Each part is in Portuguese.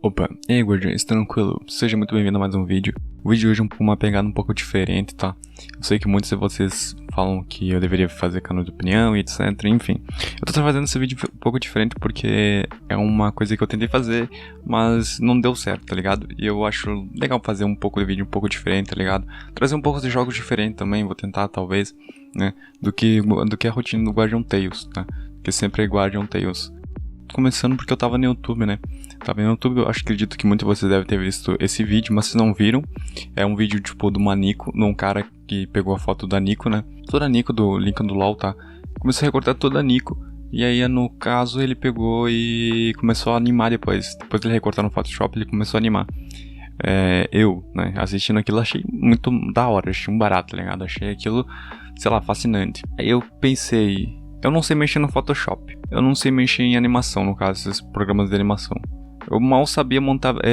Opa, e aí guardiões, tranquilo? Seja muito bem-vindo a mais um vídeo. O vídeo de hoje é uma pegada um pouco diferente, tá? Eu sei que muitos de vocês falam que eu deveria fazer canal de opinião e etc, enfim. Eu tô fazendo esse vídeo um pouco diferente porque é uma coisa que eu tentei fazer, mas não deu certo, tá ligado? E eu acho legal fazer um pouco de vídeo um pouco diferente, tá ligado? Trazer um pouco de jogos diferentes também, vou tentar talvez, né? Do que a rotina do Guardian Tales, tá? Que sempre é Guardian Tales. Começando porque eu tava no YouTube, né? Tava no YouTube, eu acredito que muitos de vocês devem ter visto esse vídeo, mas se não viram, é um vídeo tipo de uma Nico, de um cara que pegou a foto da Nico, né? Toda a Nico do Link do LoL, tá? Começou a recortar toda a Nico, e aí no caso ele pegou e começou a animar depois. Depois de ele recortar no Photoshop, ele começou a animar. Eu, né, assistindo aquilo, achei muito da hora, achei um barato, tá ligado? Achei aquilo, sei lá, fascinante. Aí eu pensei, eu não sei mexer no Photoshop, eu não sei mexer em animação, no caso, esses programas de animação. Eu mal sabia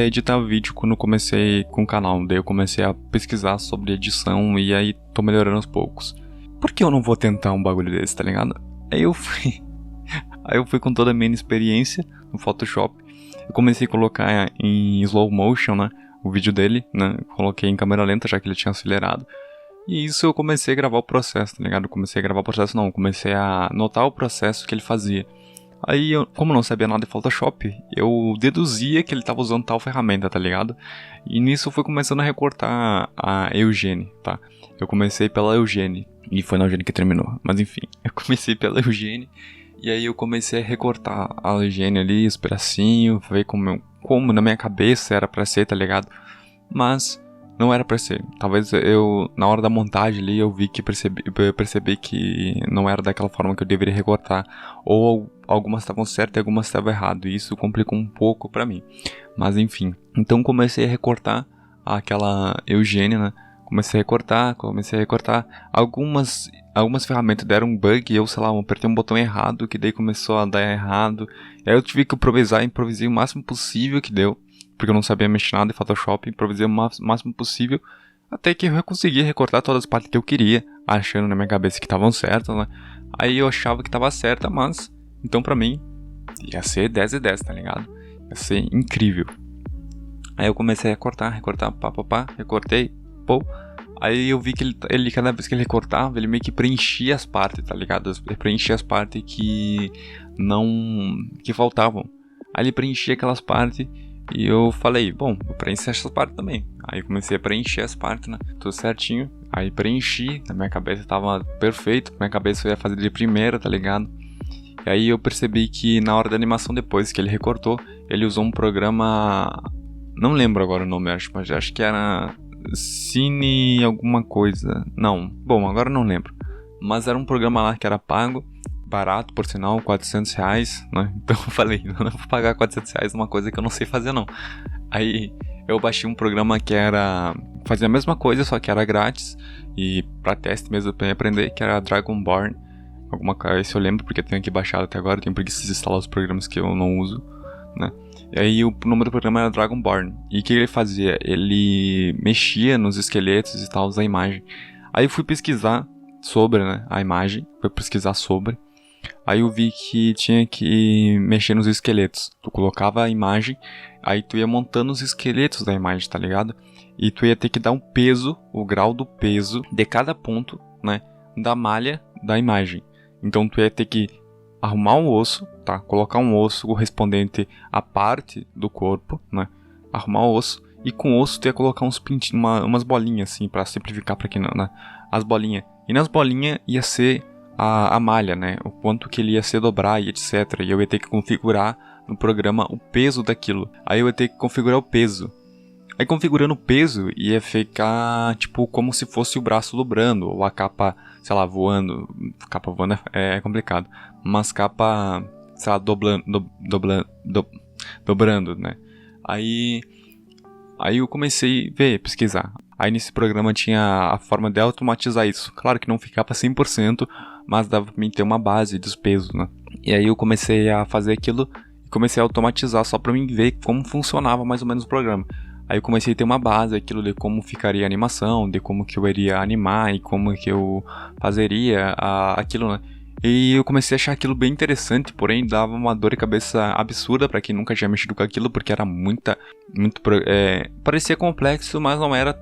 editar vídeo quando comecei com o canal, daí eu comecei a pesquisar sobre edição e aí tô melhorando aos poucos. Por que eu não vou tentar um bagulho desse, tá ligado? Aí eu fui com toda a minha experiência no Photoshop, eu comecei a colocar em slow motion, né, o vídeo dele, né, coloquei em câmera lenta já que ele tinha acelerado. E isso eu comecei a gravar o processo, tá ligado? Comecei a notar o processo que ele fazia. Aí, como eu não sabia nada de Photoshop, eu deduzia que ele tava usando tal ferramenta, tá ligado? E nisso eu fui começando a recortar a Eugene, tá? Eu comecei pela Eugene, e foi na Eugene que terminou, mas enfim. Eu comecei pela Eugene, e aí eu comecei a recortar a Eugene ali, os pedacinhos, ver como na minha cabeça era pra ser, tá ligado? Mas não era pra ser. Talvez na hora da montagem ali, eu percebi que não era daquela forma que eu deveria recortar. Ou algumas estavam certas e algumas estavam erradas. E isso complicou um pouco pra mim. Mas enfim. Então comecei a recortar aquela Eugênia, né? Comecei a recortar. Algumas ferramentas deram um bug e eu, sei lá, apertei um botão errado, que daí começou a dar errado. Aí eu tive que improvisei o máximo possível que deu. Porque eu não sabia mexer nada em Photoshop, improvisei o máximo possível, até que eu consegui recortar todas as partes que eu queria, achando na minha cabeça que estavam certas, né? Aí eu achava que estava certa, mas, então pra mim, ia ser 10 de 10, tá ligado? Ia ser incrível. Aí eu comecei a recortar, recortei, pô. Aí eu vi que ele cada vez que ele recortava, ele meio que preenchia as partes, tá ligado? Ele preenchia as partes que faltavam. Aí ele preenchia aquelas partes. E eu falei, bom, vou preencher essas partes também. Aí comecei a preencher as partes, né? Tudo certinho. Aí preenchi, na minha cabeça tava perfeito. Minha cabeça eu ia fazer de primeira, tá ligado? E aí eu percebi que na hora da animação depois que ele recortou, ele usou um programa... Não lembro agora o nome, mas acho que era Cine alguma coisa. Não, bom, agora não lembro. Mas era um programa lá que era pago. Barato, por sinal, R$400, né? Então eu falei, não vou pagar R$400 numa coisa que eu não sei fazer, não. Aí eu baixei um programa que fazia a mesma coisa, só que era grátis. E pra teste mesmo, pra aprender, que era Dragonborn. Alguma coisa, esse eu lembro, porque eu tenho aqui baixado até agora. Eu tenho preguiça de instalar os programas que eu não uso, né? E aí o nome do programa era Dragonborn. E o que ele fazia? Ele mexia nos esqueletos e tal da imagem. Aí eu fui pesquisar sobre, né, a imagem. Aí eu vi que tinha que mexer nos esqueletos. Tu colocava a imagem, aí tu ia montando os esqueletos da imagem, tá ligado? E tu ia ter que dar um peso, o grau do peso de cada ponto, né, da malha da imagem. Então tu ia ter que arrumar um osso, tá? Colocar um osso correspondente à parte do corpo, né? Arrumar o osso. E com o osso tu ia colocar umas bolinhas assim, pra simplificar pra quem não, né? As bolinhas. E nas bolinhas ia ser a malha, né? O quanto que ele ia se dobrar e etc. E eu ia ter que configurar no programa o peso daquilo. Aí eu ia ter que configurar o peso. Aí configurando o peso ia ficar tipo como se fosse o braço dobrando. Ou a capa, sei lá, voando. Capa voando é complicado. Mas capa, sei lá, dobrando, né? Aí eu comecei a pesquisar. Aí nesse programa tinha a forma de automatizar isso. Claro que não ficava 100%, mas dava pra mim ter uma base dos pesos, né? E aí eu comecei a fazer aquilo e comecei a automatizar só pra mim ver como funcionava mais ou menos o programa. Aí eu comecei a ter uma base, aquilo de como ficaria a animação, de como que eu iria animar e como que eu fazeria aquilo, né? E eu comecei a achar aquilo bem interessante, porém dava uma dor de cabeça absurda pra quem nunca tinha mexido com aquilo, porque era parecia complexo, mas não era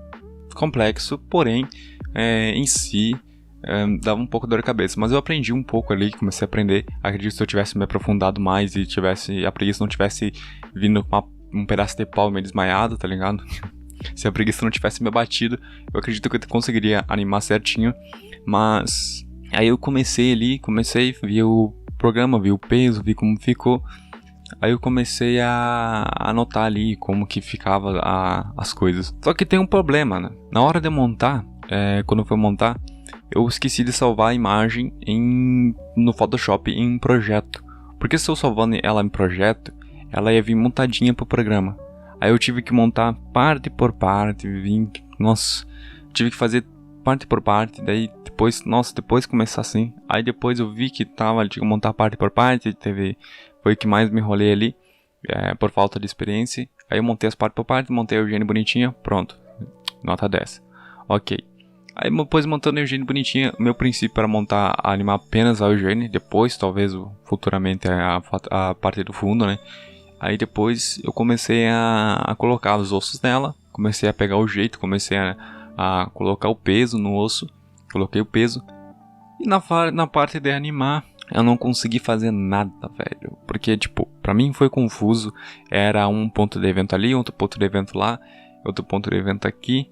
complexo, porém em si dava um pouco de dor de cabeça. Mas eu aprendi um pouco ali, comecei a aprender. Acredito que se eu tivesse me aprofundado mais e a preguiça não tivesse vindo com um pedaço de pau meio desmaiado, tá ligado? Se a preguiça não tivesse me abatido, eu acredito que eu conseguiria animar certinho. Mas aí eu comecei, vi o programa, vi o peso, vi como ficou. Aí eu comecei a anotar ali como que ficava as coisas. Só que tem um problema, né? Na hora de montar, quando eu fui montar, eu esqueci de salvar a imagem no Photoshop em projeto. Porque se eu salvando ela em projeto, ela ia vir montadinha pro programa. Aí eu tive que montar parte por parte, tive que fazer parte por parte, daí depois começar assim. Aí depois eu vi que tinha que montar parte por parte, foi o que mais me enrolei ali, por falta de experiência. Aí eu montei as partes por parte, montei a Eugênia bonitinha, pronto, nota 10. Ok. Aí depois montando a Eugênia bonitinha, o meu princípio era animar apenas a Eugênia, depois talvez futuramente a parte do fundo, né? Aí depois eu comecei a colocar os ossos nela, comecei a pegar o jeito, comecei a colocar o peso no osso, coloquei o peso. E na parte de animar, eu não consegui fazer nada, velho. Porque, tipo, pra mim foi confuso. Era um ponto de evento ali, outro ponto de evento lá, outro ponto de evento aqui.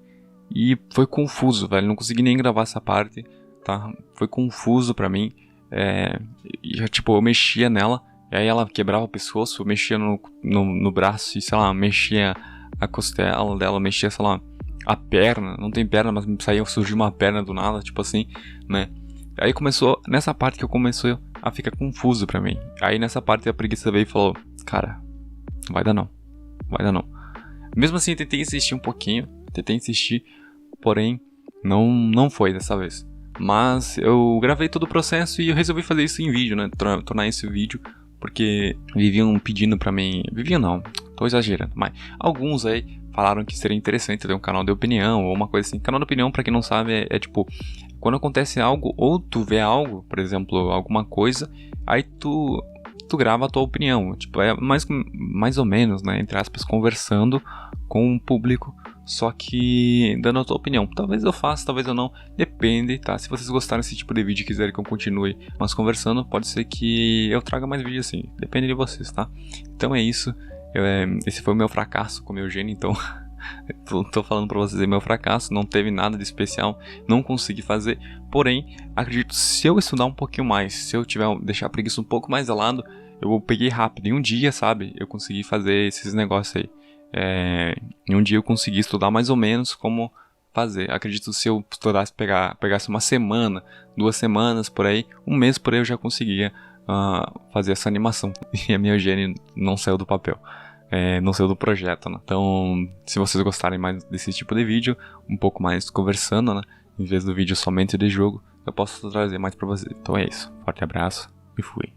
E foi confuso, velho. Não consegui nem gravar essa parte, tá? Foi confuso pra mim. Eu mexia nela. E aí ela quebrava o pescoço, eu mexia no braço e, sei lá, mexia a costela dela, mexia, sei lá, a perna. Não tem perna, mas surgiu uma perna do nada, tipo assim, né? Aí nessa parte que começou a ficar confuso pra mim. Aí nessa parte a preguiça veio e falou, cara, não vai dar não. Mesmo assim eu tentei insistir um pouquinho, porém não foi dessa vez. Mas eu gravei todo o processo e eu resolvi fazer isso em vídeo, né? Tornar esse vídeo. Porque viviam pedindo pra mim... Viviam não, tô exagerando. Mas alguns aí falaram que seria interessante ter um canal de opinião ou uma coisa assim. Canal de opinião, pra quem não sabe, é tipo... Quando acontece algo ou tu vê algo, por exemplo, alguma coisa, aí tu grava a tua opinião. Tipo, é mais ou menos, né? Entre aspas, conversando com o público. Só que dando a tua opinião. Talvez eu faça, talvez eu não. Depende, tá? Se vocês gostarem desse tipo de vídeo e quiserem que eu continue mais conversando, pode ser que eu traga mais vídeos assim. Depende de vocês, tá? Então é isso. Esse foi o meu fracasso com o meu gênio, então... tô falando pra vocês, é meu fracasso. Não teve nada de especial. Não consegui fazer. Porém, acredito, se eu estudar um pouquinho mais, se eu deixar a preguiça um pouco mais de lado, eu peguei rápido. Em um dia, sabe? Eu consegui fazer esses negócios aí. Em um dia eu consegui estudar mais ou menos como fazer. Acredito que se eu estudasse, pegasse uma semana, 2 semanas por aí, 1 mês por aí eu já conseguia fazer essa animação. E a minha Eugênia não saiu do papel, não saiu do projeto, né? Então, se vocês gostarem mais desse tipo de vídeo, um pouco mais conversando, né? Em vez do vídeo somente de jogo, eu posso trazer mais pra vocês. Então é isso. Forte abraço e fui.